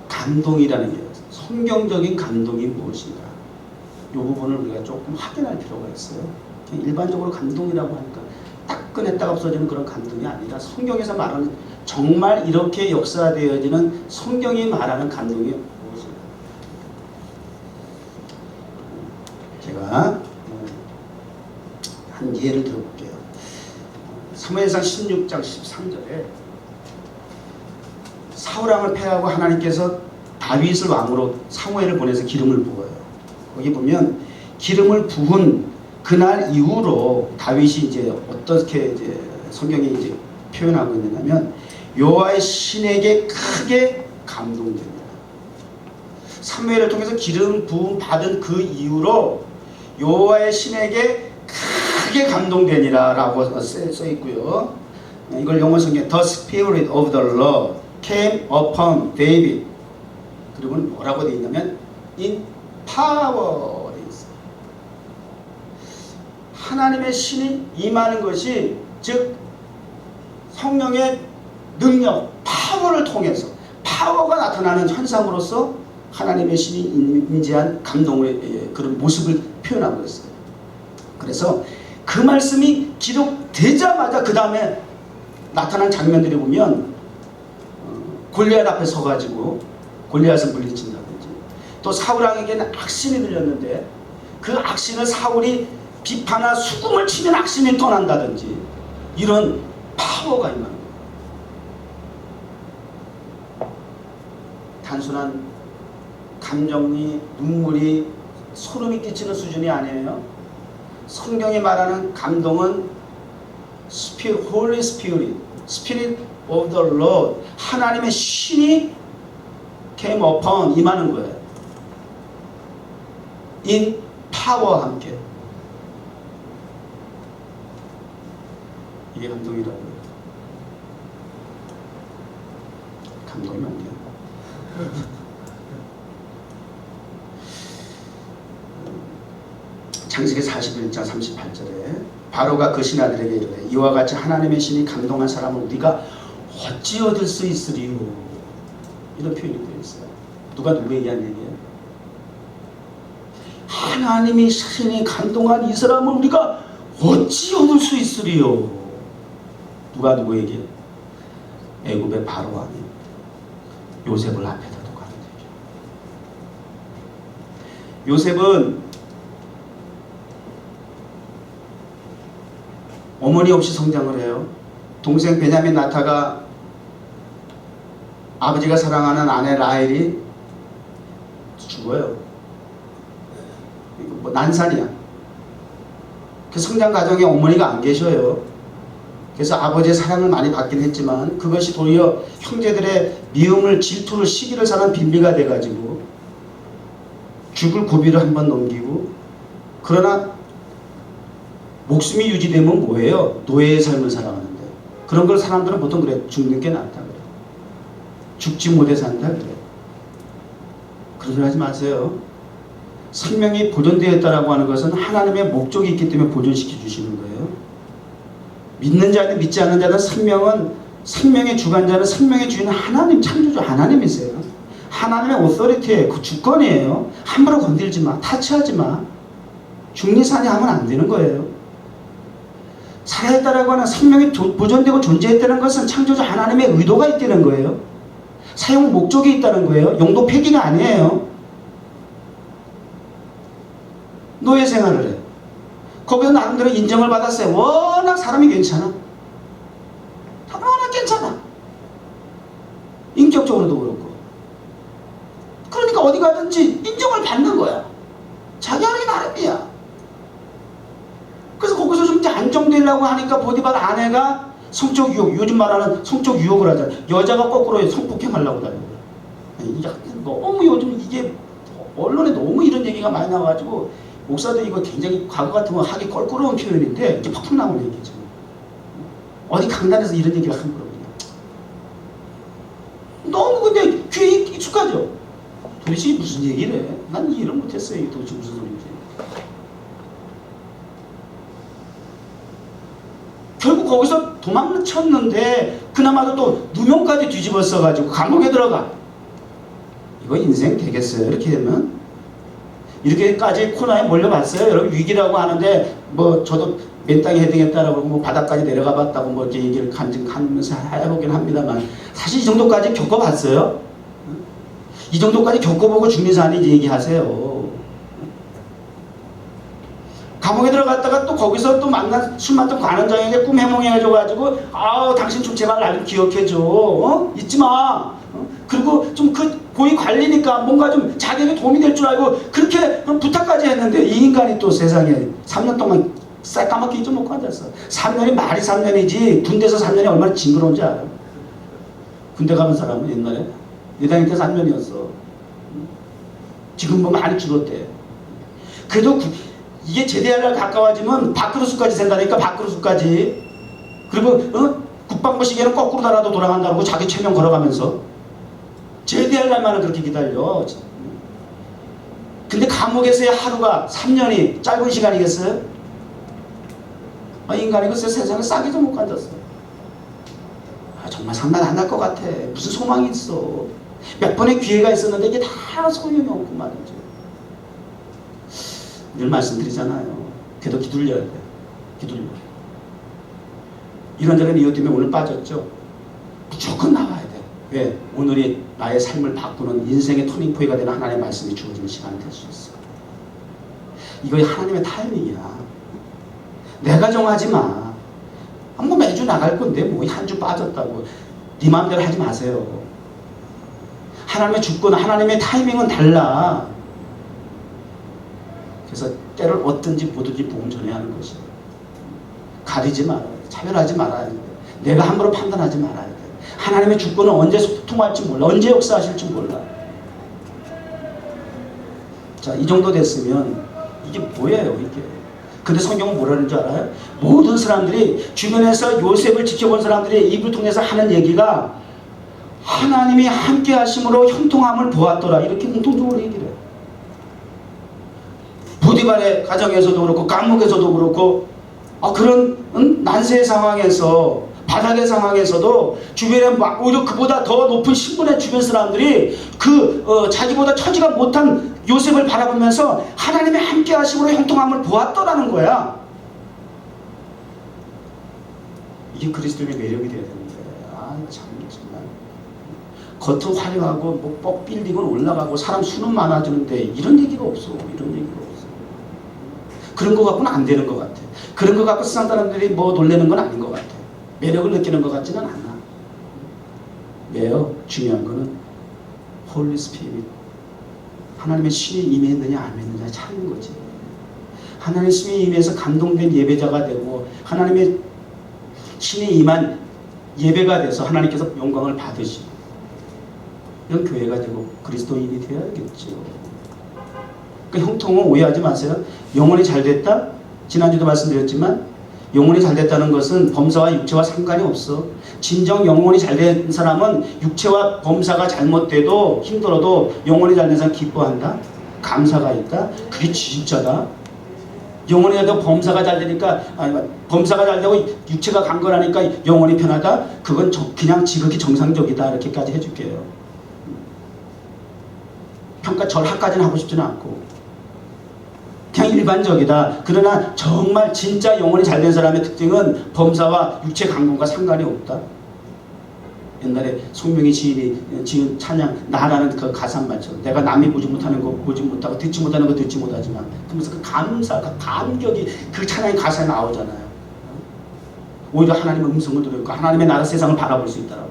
감동이라는 게, 성경적인 감동이 무엇인가, 이 부분을 우리가 조금 확인할 필요가 있어요. 그냥 일반적으로 감동이라고 하니까 따끈했다가 없어지는 그런 감동이 아니라, 성경에서 말하는 정말 이렇게 역사되어지는 성경이 말하는 감동이 무엇인가. 제가 한 예를 들어볼게요. 사무엘상 16장 13절에 사울왕을 패하고 하나님께서 다윗을 왕으로 사무엘을 보내서 기름을 부어요. 거기 보면 기름을 부은 그날 이후로 다윗이 이제 어떻게 이제 성경이 이제 표현하고 있느냐면 여호와의 신에게 크게 감동됩니다. 사무엘을 통해서 기름 부음 받은 그 이후로 여호와의 신에게 크게 감동되니라 라고 써 있고요. 이걸 영어 성경에 The Spirit of the Lord came upon David. 그리고 뭐라고 되어 있냐면 in power 되어 있어요. 하나님의 신이 임하는 것이 즉 성령의 능력, 파워를 통해서 파워가 나타나는 현상으로서 하나님의 신이 임재한 감동의 그런 모습을 표현하고 있어요. 그래서 그 말씀이 기록되자마자 그 다음에 나타난 장면들이 보면 골리앗 앞에 서가지고 골리앗을 물리친다든지 또 사울왕에게는 악신이 들렸는데 그 악신을 사울이 비파나 수금을 치면 악신이 떠난다든지 이런 파워가 임하는 거예요. 단순한 감정이 눈물이 소름이 끼치는 수준이 아니에요. 성경이 말하는 감동은 Holy Spirit, Spirit of the Lord, 하나님의 신이 came upon 임하는 거예요. In power와 함께. 이게 감동이라고요. 감동이 뭔데요? 창세기 41장 38절에 바로가 그 신하들에게 이르되 이와 같이 하나님의 신이 감동한 사람을 우리가 어찌 얻을 수 있으리요? 이런 표현이 되어 있어요. 누가 누구에게 한 얘기예요? 하나님의 신이 감동한 이 사람을 우리가 어찌 얻을 수 있으리요? 누가 누구에게? 애굽의 바로 왕이 요셉을 앞에다 두고 하는 얘기예요. 요셉은 어머니 없이 성장을 해요. 동생 베냐민 나타가 아버지가 사랑하는 아내 라헬이 죽어요. 뭐 난산이야. 그 성장 과정에 어머니가 안 계셔요. 그래서 아버지의 사랑을 많이 받긴 했지만 그것이 도리어 형제들의 미움을 질투를 시기를 사는 빈비가 돼가지고 죽을 고비를 한번 넘기고 그러나 목숨이 유지되면 뭐예요? 노예의 삶을 살아가는데 그런 걸 사람들은 보통 그래 죽는 게 낫다 그래. 죽지 못해 산다 그래. 그런 소리 하지 마세요. 생명이 보존되었다라고 하는 것은 하나님의 목적이 있기 때문에 보존시켜 주시는 거예요. 믿는 자든 믿지 않는 자든 생명의 주관자는 생명의 주인은 하나님 창조주 하나님이세요. 하나님의 오토리티에 그 주권이에요. 함부로 건들지 마. 타치하지 마. 중리산이 하면 안 되는 거예요. 살아있다라고 하는 생명이 보존되고 존재했다는 것은 창조주 하나님의 의도가 있다는 거예요. 사용 목적이 있다는 거예요. 용도 폐기가 아니에요. 노예 생활을 해. 거기서 나름대로 인정을 받았어요. 워낙 사람이 괜찮아. 워낙 괜찮아. 인격적으로도 그렇고. 그러니까 어디 가든지 인정을 받는 거야. 자기 하는 게 나름이야. 그래서 거기서 좀 이제 안정되려고 하니까 보디발 아내가 성적 유혹, 요즘 말하는 성적 유혹을 하잖아. 여자가 거꾸로 성폭행하려고 다니고. 너무 요즘 이게 언론에 너무 이런 얘기가 많이 나와가지고 목사도 이거 굉장히 과거 같으면 하기 껄끄러운 표현인데 이게 팍팍 나오는 얘기죠. 어디 강단에서 이런 얘기를 하는 거거든요. 너무 근데 귀에 익숙하죠. 도대체 무슨 얘기를 해? 난 이해를 못했어요. 이게 도대체 무슨 소리인지. 결국 거기서 도망쳤는데 그나마도 또 누명까지 뒤집어 써가지고 감옥에 들어가. 이거 인생 되겠어요? 이렇게 되면? 이렇게까지 코너에 몰려봤어요. 여러분 위기라고 하는데 뭐 저도 맨 땅에 헤딩했다라고 뭐 바닥까지 내려가 봤다고 뭐 이렇게 얘기를 간증하면서 해보긴 합니다만 사실 이 정도까지 겪어봤어요? 이 정도까지 겪어보고 중리사한테 얘기하세요. 감옥에 들어갔다가 또 거기서 또 만난 술 만든 관원장에게 꿈 해몽해줘가지고 당신 좀 제발 날 좀 기억해줘. 잊지마. 그리고 좀 그 고위 관리니까 뭔가 좀 자기에게 도움이 될 줄 알고 그렇게 부탁까지 했는데 이 인간이 또 세상에 3년 동안 새까맣게 잊어먹고 앉았어. 3년이 말이 3년이지 군대에서 3년이 얼마나 징그러운지 알아? 군대 가본 사람은 옛날에 예당일 때 3년이었어. 지금 뭐 많이 줄었대. 그래도 이게 제대할 날 가까워지면 밥그릇까지 센다니까. 밥그릇까지. 그리고 국방부 시계는 거꾸로 달아도 돌아간다고 자기 최면 걸어가면서 제대할 날만은 그렇게 기다려. 근데 감옥에서의 하루가 3년이 짧은 시간이겠어요? 인간이 글쎄 세상에 싹이 못 앉았어. 정말 상관 안 날 것 같아. 무슨 소망이 있어. 몇 번의 기회가 있었는데 이게 다 소용이 없고 말이죠. 늘 말씀드리잖아요. 그래도 기둘려야 돼. 기둘려. 이런저런 이유 때문에 오늘 빠졌죠. 무조건 나와야 돼. 왜? 오늘이 나의 삶을 바꾸는 인생의 터닝포인트가 되는 하나님의 말씀이 주어지는 시간이 될 수 있어. 이거 하나님의 타이밍이야. 내가 정하지 마. 뭐 매주 나갈 건데 뭐 한 주 빠졌다고 네 마음대로 하지 마세요. 하나님의 주권, 하나님의 타이밍은 달라. 그래서 때를 어떤지 뭐든지 복음 전해야 하는 것이. 가리지 말아야 돼. 차별하지 말아야 돼. 내가 함부로 판단하지 말아야 돼. 하나님의 주권은 언제 소통할지 몰라. 언제 역사하실지 몰라. 자, 이 정도 됐으면 이게 뭐예요, 이게? 근데 성경은 뭐라는 줄 알아요? 모든 사람들이 주변에서 요셉을 지켜본 사람들이 입을 통해서 하는 얘기가 하나님이 함께 하심으로 형통함을 보았더라. 이렇게 공통적으로 얘기를 해요. 보디발의 가정에서도 그렇고 감옥에서도 그렇고 그런 난세의 상황에서 바닥의 상황에서도 주변에 오히려 그보다 더 높은 신분의 주변 사람들이 자기보다 처지가 못한 요셉을 바라보면서 하나님의 함께 하심으로 형통함을 보았더라는 거야. 이게 그리스도의 매력이 되어야 되는데 참 정말 겉은 화려하고 뭐 빌딩은 올라가고 사람 수는 많아지는데 이런 얘기가 없어. 이런 얘기가 없어. 그런 거 갖고는 안 되는 것 같아. 그런 거 갖고 세상 사람들이 뭐 놀래는 건 아닌 것 같아. 매력을 느끼는 것 같지는 않아. 왜요? 중요한 거는 홀리 스피릿. 하나님의 신이 임했느냐 안 임했느냐 찾는 거지. 하나님의 신이 임해서 감동된 예배자가 되고 하나님의 신이 임한 예배가 돼서 하나님께서 영광을 받으시고 이런 교회가 되고 그리스도인이 되어야겠죠. 그러니까 형통은 오해하지 마세요. 영혼이 잘 됐다? 지난주도 말씀드렸지만 영혼이 잘 됐다는 것은 범사와 육체와 상관이 없어. 진정 영혼이 잘 된 사람은 육체와 범사가 잘못돼도 힘들어도 영혼이 잘 된 사람 기뻐한다. 감사가 있다. 그게 진짜다. 영혼이 잘 되고 범사가 잘 되니까 범사가 잘 되고 육체가 강건하니까 영혼이 편하다. 그건 그냥 지극히 정상적이다. 이렇게까지 해줄게요. 평가 절하까지는 하고 싶지는 않고 그냥 일반적이다. 그러나 정말 진짜 영혼이 잘 된 사람의 특징은 범사와 육체 강건과 상관이 없다. 옛날에 송명희 시인이 지은 찬양 나라는 그 가사 말처럼 내가 남이 보지 못하는 거 보지 못하고 듣지 못하는 거 듣지 못하지만 그러면서 그 감사, 그 감격이 그 찬양의 가사에 나오잖아요. 오히려 하나님의 음성을 들으니까 하나님의 나라 세상을 바라볼 수 있다라고.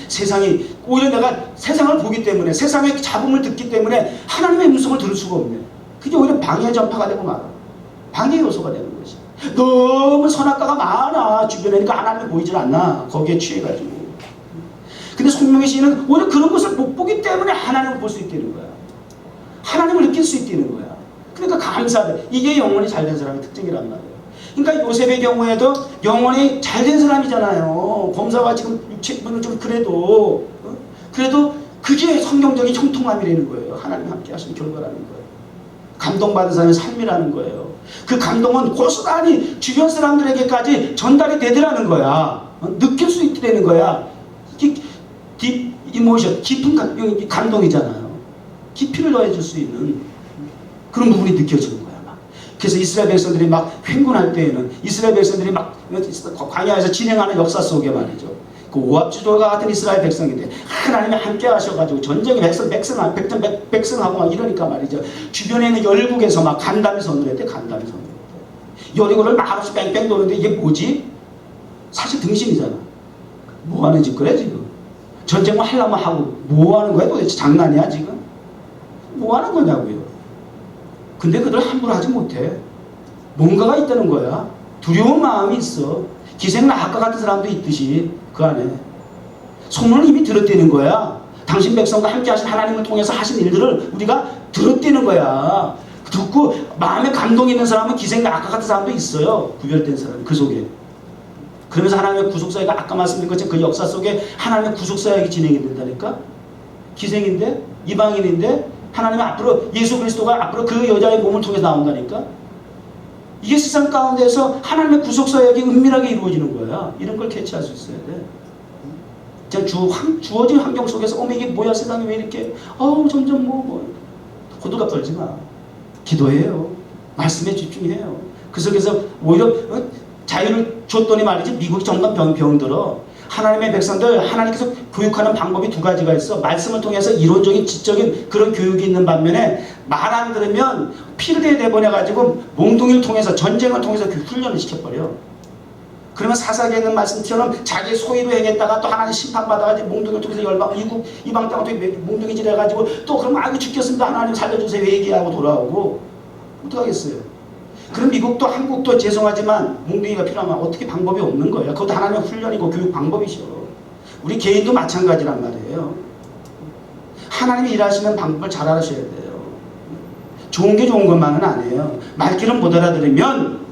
세상이 오히려 내가 세상을 보기 때문에 세상의 잡음을 듣기 때문에 하나님의 음성을 들을 수가 없네. 그게 오히려 방해 전파가 되고 말아. 방해 요소가 되는 것이. 너무 선악과가 많아 주변에. 그러니까 하나님이 보이질 않나. 거기에 취해가지고. 근데 송명희 씨는 오히려 그런 것을 못 보기 때문에 하나님을 볼 수 있다는 거야. 하나님을 느낄 수 있다는 거야. 그러니까 감사돼. 이게 영혼이 잘 된 사람의 특징이란 말이에요. 그러니까 요셉의 경우에도 영혼이 잘 된 사람이잖아요. 범사와 지금 육체분은 좀 그래도 그게 성경적인 형통함이라는 거예요. 하나님 함께 하시는 결과라는 거예요. 감동받은 사람의 삶이라는 거예요. 그 감동은 고스란히 주변 사람들에게까지 전달이 되더라는 거야. 느낄 수 있다는 거야. 이게 딥 이모션, 깊은 감동이잖아요. 깊이를 더해줄 수 있는 그런 부분이 느껴지는 거야. 막. 그래서 이스라엘 백성들이 막 횡군할 때에는 이스라엘 백성들이 막 광야에서 진행하는 역사 속에 말이죠. 그 오합지졸과 같은 이스라엘 백성인데 하나님이 함께 하셔가지고 전쟁에 백성하고 막 이러니까 말이죠. 주변에 있는 열국에서 막 간담이 선언했대. 간담이 선언했대. 여리고를 말없이 뺑뺑 도는데 이게 뭐지? 사실 등신이잖아. 뭐 하는 짓거리야 지금? 전쟁만 하려면 하고 뭐 하는 거야 도대체? 장난이야 지금? 뭐 하는 거냐고요. 근데 그들 함부로 하지 못해. 뭔가가 있다는 거야. 두려운 마음이 있어. 기생나학과 같은 사람도 있듯이 그 안에 소문을 이미 들었다는 거야. 당신 백성과 함께 하신 하나님을 통해서 하신 일들을 우리가 들었다는 거야. 듣고 마음에 감동이 있는 사람은 기생나학과 같은 사람도 있어요. 구별된 사람 그 속에. 그러면서 하나님의 구속사역이 아까 말씀드린 것처럼 그 역사 속에 하나님의 구속사역이 진행이 된다니까. 기생인데 이방인인데 하나님 앞으로 예수 그리스도가 앞으로 그 여자의 몸을 통해서 나온다니까. 이게 세상 가운데서 하나님의 구속사역이 은밀하게 이루어지는 거야. 이런 걸 캐치할 수 있어야 돼. 주어진 환경 속에서 어머 이게 뭐야 세상이 왜 이렇게 점점 호들갑 떨지 마. 기도해요. 말씀에 집중해요. 그 속에서 오히려 자유를 줬더니 말이지 미국이 점점 병들어. 하나님의 백성들 하나님께서 교육하는 방법이 두 가지가 있어. 말씀을 통해서 이론적인 지적인 그런 교육이 있는 반면에 말 안 들으면 필드에 내보내가지고 몽둥이를 통해서 전쟁을 통해서 훈련을 시켜버려. 그러면 사사기에 있는 말씀처럼 자기 소위로 행했다가 또 하나님 심판받아가지고 몽둥이를 통해서 열방 이방 땅을 통해 몽둥이질 해가지고 또 그러면 아이고 죽겠습니다 하나님 살려주세요 얘기하고 돌아오고 어떡하겠어요. 그럼 미국도 한국도 죄송하지만 몽둥이가 필요하면 어떻게 방법이 없는 거예요. 그것도 하나님의 훈련이고 교육 방법이죠. 우리 개인도 마찬가지란 말이에요. 하나님이 일하시는 방법을 잘 알아셔야 돼요. 좋은 게 좋은 것만은 아니에요. 말귀는 못 알아들으면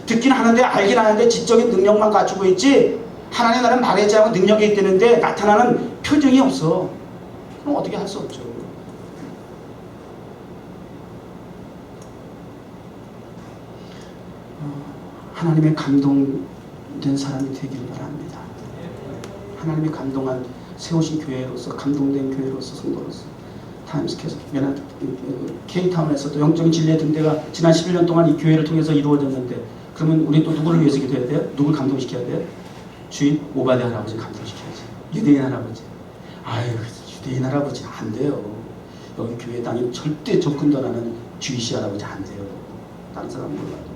듣긴 하는데 알긴 하는데 지적인 능력만 갖추고 있지 하나님 나라는 말하지 않고 능력이 있다는데 나타나는 표정이 없어. 그럼 어떻게 할 수 없죠. 하나님의 감동된 사람이 되기를 바랍니다. 하나님의 감동한 세우신 교회로서 감동된 교회로서 성도로서 타임스캐서 K타운에서도 영적인 진리의 등대가 지난 11년 동안 이 교회를 통해서 이루어졌는데 그러면 우리 또 누구를 위해서 기도해야 돼요? 누굴 감동시켜야 돼요? 주인 오바데 할아버지 감동시켜야지. 유대인 할아버지. 아유 유대인 할아버지 안 돼요. 여기 교회 당이 절대 접근도 안 하는 주이시 할아버지 안 돼요. 다른 사람 몰라도.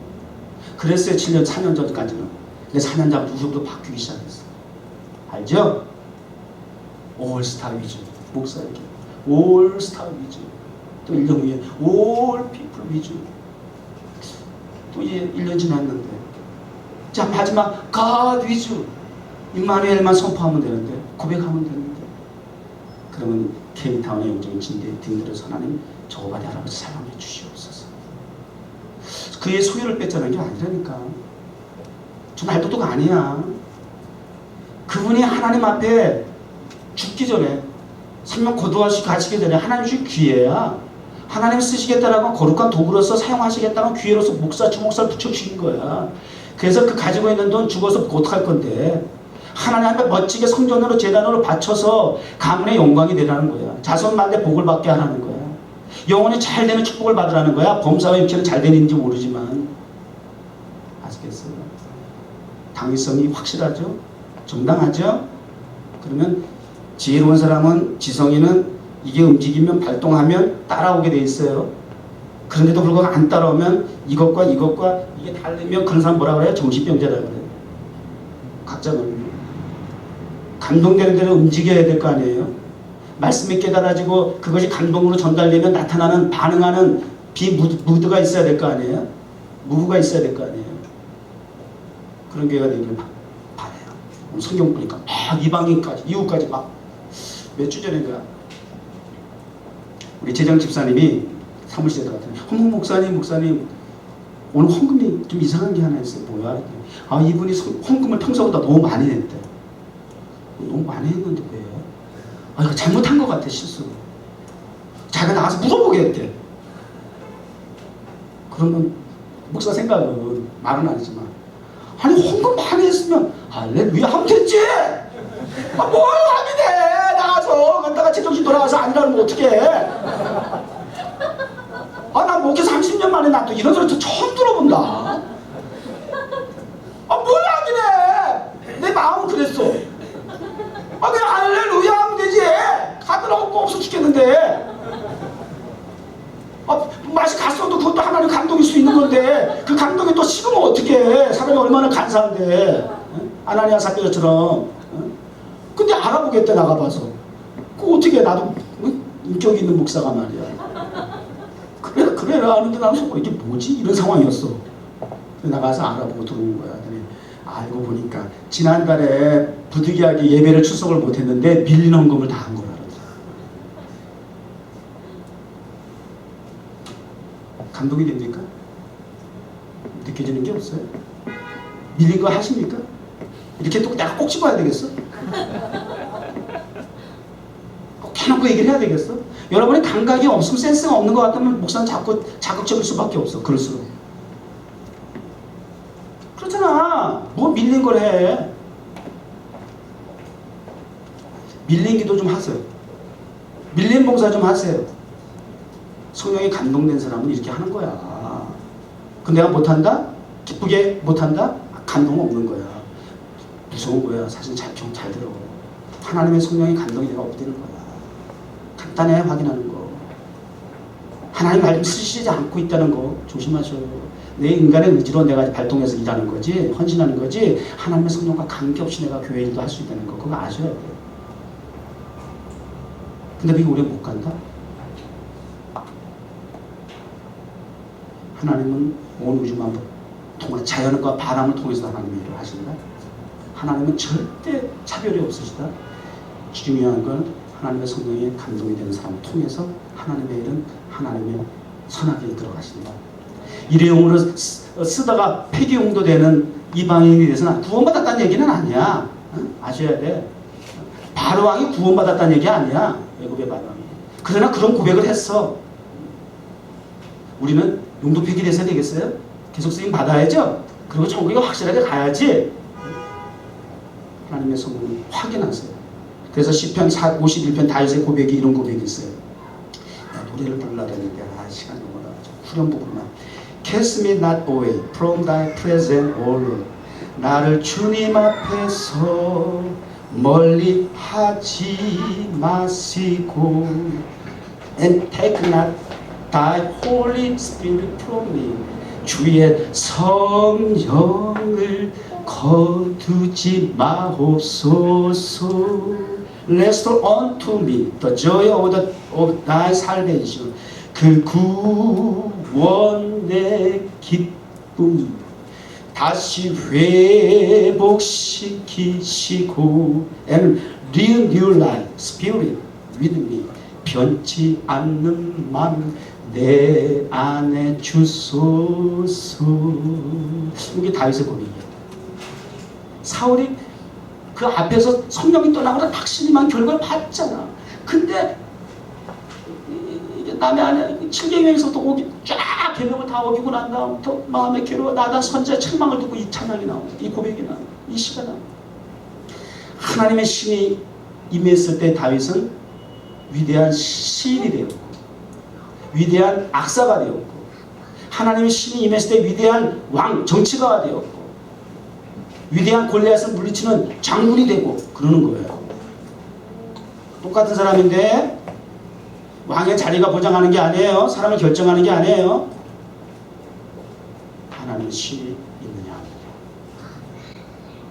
그랬어요. 7년 4년 전까지는. 근데 4년 전부터 우선부터 바뀌기 시작했어. 알죠? 올스타 위주 목사에게 올스타 위주 또 1년 후에 올 피플 위주 또 이제 1년 지났는데 자 마지막 갓 위주 임마누엘만 선포하면 되는데 고백하면 되는데 그러면 K타운의 영적인 진대 등들어서 하나님 저 오바데 할아버지 사랑해 주시옵소서. 그의 소유를 뺏자는 게 아니라니까. 저 날도도가 아니야. 그분이 하나님 앞에 죽기 전에 생명 거두하시기 전에 하나님 주신 기회야. 하나님 쓰시겠다라고 거룩한 도구로서 사용하시겠다는 기회로서 목사, 주목사를 붙여주신 거야. 그래서 그 가지고 있는 돈 죽어서 어떡할 건데 하나님 앞에 멋지게 성전으로 제단으로 바쳐서 가문의 영광이 되라는 거야. 자손만대 복을 받게 하라는 거야. 영혼이 잘 되는 축복을 받으라는 거야. 범사와 육체는 잘 되는지 모르지만 아시겠어요? 당위성이 확실하죠? 정당하죠? 그러면 지혜로운 사람은 지성이는 이게 움직이면 발동하면 따라오게 돼 있어요. 그런데도 불구하고 안 따라오면 이것과 이게 다르면 그런 사람 뭐라 그래요? 정신병자라고 그래요. 각자 감동되는 대로 움직여야 될 거 아니에요. 말씀이 깨달아지고 그것이 감동으로 전달되면 나타나는 반응하는 무드가 있어야 될 거 아니에요. 무브가 있어야 될 거 아니에요. 그런 교회가 되기를 바라요. 성경 보니까 막 이방인까지 이웃까지 막 몇 주 전인가 우리 재정 집사님이 사무실에 들어갔더니 어머 목사님 오늘 헌금이 좀 이상한 게 하나 있어요. 뭐야? 아 이분이 헌금을 평소보다 너무 많이 냈대. 너무 많이 했는데 왜? 아 이거 잘못한 것 같아 실수. 자기가 나가서 물어보게 했대. 그러면 목사 생각은 말은 안 했지만 아니 헌금 많이 했으면 할렐루야 하면 됐지. 뭘 하면 돼. 나가서 그러다가 제정신 돌아가서 아니라면 어떡해. 나 목회 30년 만에 나 또 이런 소리 처음 들어본다. 뭘 하긴 해. 내 마음은 그랬어. 그냥 할렐루야 하면 되지. 가더라고 뭐 없어 죽겠는데. 맛이 갔어도 그것도 하나님 감동일 수 있는 건데 그 감동이 또 식으면 어떡해. 사람이 얼마나 간사한데. 아나니아 삽비라처럼. 근데 알아보겠다 나가봐서. 그 어떻게 나도 인격 있는 목사가 말이야. 그래라 하는데 나는 이게 뭐지? 이런 상황이었어. 나가서 알아보고 들어온 거야. 알고 보니까 지난달에 부득이하게 예배를 출석을 못했는데 밀린 헌금을 다 한 거라. 감동이 됩니까? 느껴지는 게 없어요? 밀린 거 하십니까? 이렇게 또 내가 꼭 집어야 되겠어? 꼭 해놓고 얘기를 해야 되겠어? 여러분이 감각이 없으면 센스가 없는 것 같다면 목사는 자꾸 자극적일 수밖에 없어. 그럴수록. 그렇잖아. 뭐 밀린 걸 해. 밀린 기도 좀 하세요. 밀린 봉사 좀 하세요. 성령이 감동된 사람은 이렇게 하는 거야. 근데 내가 못한다? 기쁘게 못한다? 감동 없는 거야. 무서운 거야. 사실 잘 들어. 하나님의 성령이 감동이 내가 없다는 거야. 간단해 확인하는 거. 하나님 말씀 쓰시지 않고 있다는 거 조심하셔요. 내 인간의 의지로 내가 발동해서 일하는 거지, 헌신하는 거지, 하나님의 성령과 관계없이 내가 교회 일도 할 수 있다는 거 그거 아셔야 돼요. 근데 그게 우리가 못 간다? 하나님은 온 우주만 통해 자연과 바람을 통해서 하나님의 일을 하신다. 하나님은 절대 차별이 없으시다. 중요한 건 하나님의 성령의 감동이 되는 사람을 통해서 하나님의 일은 하나님의 선하게 들어가신다. 일회용으로 쓰다가 폐기용도 되는 이방인에 대해서는 구원받았다는 얘기는 아니야. 아셔야 돼. 바로왕이 구원받았다는 얘기 아니야. 애굽의 바로왕이. 그러나 그런 고백을 했어. 우리는 용도 폐기돼서 되겠어요? 계속 쓰임 받아야죠? 그리고 천국에 확실하게 가야지. 하나님의 성령을 확인하세요. 그래서 시편 51편 다윗의 고백이 이런 고백이 있어요. 노래를 부르려고 했는데 시간이 너무 후렴 부분만. Cast me not away from thy presence, O Lord. 나를 주님 앞에서 멀리 하지 마시고 And take not thy Holy Spirit from me. 주의 성령을 거두지 마옵소서. Restore unto me the joy of thy salvation. 그 구원의 기쁨 다시 회복시키시고 and renew life spirit within me. 변치 않는 마음 내 안에 주소서. 이게 다윗의 고백이에요. 사울이 그 앞에서 성령이 떠나고 확신이만 결과를 봤잖아. 근데 이게 남의 안에 7계명에서부터 쫙 계명을 다 어기고 난 다음부터 마음에 괴로워 나다 선자 책망을 듣고 이 찬양이 나옵니다. 이 고백이 나옵니다. 이 시가 나옵니다. 하나님의 신이 임했을 때 다윗은 위대한 시인이 되었고 위대한 악사가 되었고 하나님의 신이 임했을 때 위대한 왕 정치가가 되었고 위대한 골리앗을 물리치는 장군이 되고 그러는 거예요. 똑같은 사람인데 왕의 자리가 보장하는 게 아니에요. 사람을 결정하는 게 아니에요. 하나님의 신이 있느냐.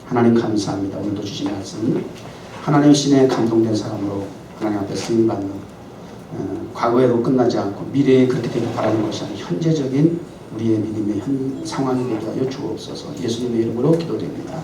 하나님 감사합니다. 오늘도 주신 말씀 하나님의 신에 감동된 사람으로 하나님 앞에 쓰임받는 과거에도 끝나지 않고 미래에 그렇게 되길 바라는 것이 아니라 현재적인 우리의 믿음의 상황이 되게 하여 주옵소서. 예수님의 이름으로 기도드립니다.